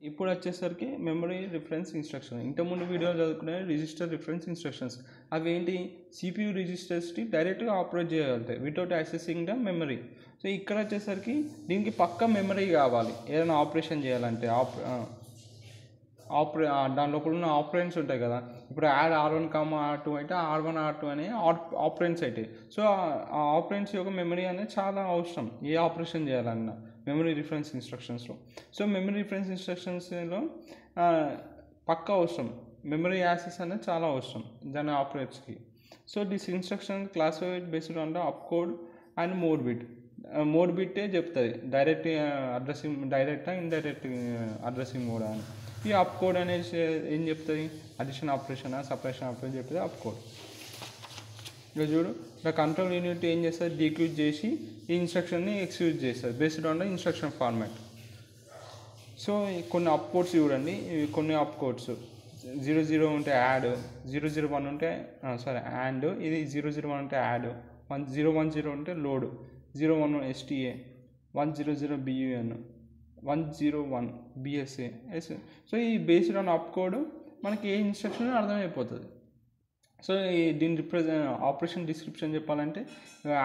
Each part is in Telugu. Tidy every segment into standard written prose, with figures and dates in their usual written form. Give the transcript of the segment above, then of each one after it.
ఇప్పుడు వచ్చేసరికి మెమరీ రిఫరెన్స్ ఇన్స్ట్రక్షన్. ఇంతకుముందు వీడియోలో చదువుకునే రిజిస్టర్ రిఫరెన్స్ ఇన్స్ట్రక్షన్స్. అవి ఏంటి, సిపియు రిజిస్టర్స్ని డైరెక్ట్గా ఆపరేట్ చేయగలుగుతాయి without accessing the memory. So ఇక్కడ వచ్చేసరికి దీనికి పక్క మెమరీ కావాలి ఏదైనా ఆపరేషన్ చేయాలంటే. దాని లోపల ఉన్న ఆపరెంట్స్ ఉంటాయి కదా, ఇప్పుడు యాడ్ R1, R2 అయితే R1, R2 అనే ఆపరెంట్స్ అయితే. సో ఆ ఆపరెంట్స్ యొక్క మెమరీ అనేది చాలా అవసరం ఏ ఆపరేషన్ చేయాలన్నా మెమరీ రిఫరెన్స్ ఇన్స్ట్రక్షన్స్లో. సో మెమరీ రిఫరెన్స్ ఇన్స్ట్రక్షన్స్లో పక్కా అవసరం, మెమరీ యాక్సెస్ అనేది చాలా అవసరం దాని ఆపరేట్స్కి. So this instruction classified based on the op code and mode bit. Mode బిట్టే చెప్తుంది డైరెక్ట్ అడ్రసింగ్, డైరెక్టా ఇండైరెక్ట్ అడ్రసింగ్ మోడ్ అని. ఈ అప్ కోడ్ అనేసి ఏం చెప్తుంది, అడిషన్ ఆపరేషన్ సపరేషన్ ఆపరేషన్ చెప్తుంది అప్ కోడ్. ఇక చూడు, ద కంట్రోల్ యూనిట్ ఏం చేస్తుంది, డీక్యూజ్ చేసి ఈ ఇన్స్ట్రక్షన్ని ఎక్స్క్యూజ్ చేస్తుంది based on the instruction format. So కొన్ని అప్ కోడ్స్ చూడండి, ఇవి కొన్ని అప్ కోడ్స్. 00 ఉంటే యాడ్, 001 ఉంటే యాడ్, ఇది 001 ఉంటే యాడ్, 010 ఉంటే load, 01 STA, 100 BUN, 101 BSA. So ఈ బేస్డ్ ఆన్ అప్ కోడ్ మనకి ఏ ఇన్స్ట్రక్షన్ అర్థమైపోతుంది. సో దీని ఆపరేషన్ డిస్క్రిప్షన్ చెప్పాలంటే,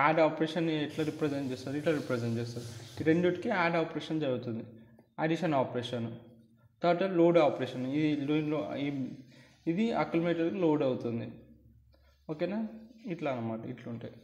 యాడ్ ఆపరేషన్ ఎట్లా రిప్రజెంట్ చేస్తారు, ఇట్లా రిప్రజెంట్ చేస్తారు. రెండిటికి యాడ్ ఆపరేషన్ జరుగుతుంది, అడిషన్ ఆపరేషన్. తర్వాత లోడ్ ఆపరేషన్, ఇది అక్యుములేటర్కి లోడ్ అవుతుంది. ఓకేనా, ఇట్లా అన్నమాట, ఇట్లుంటాయి.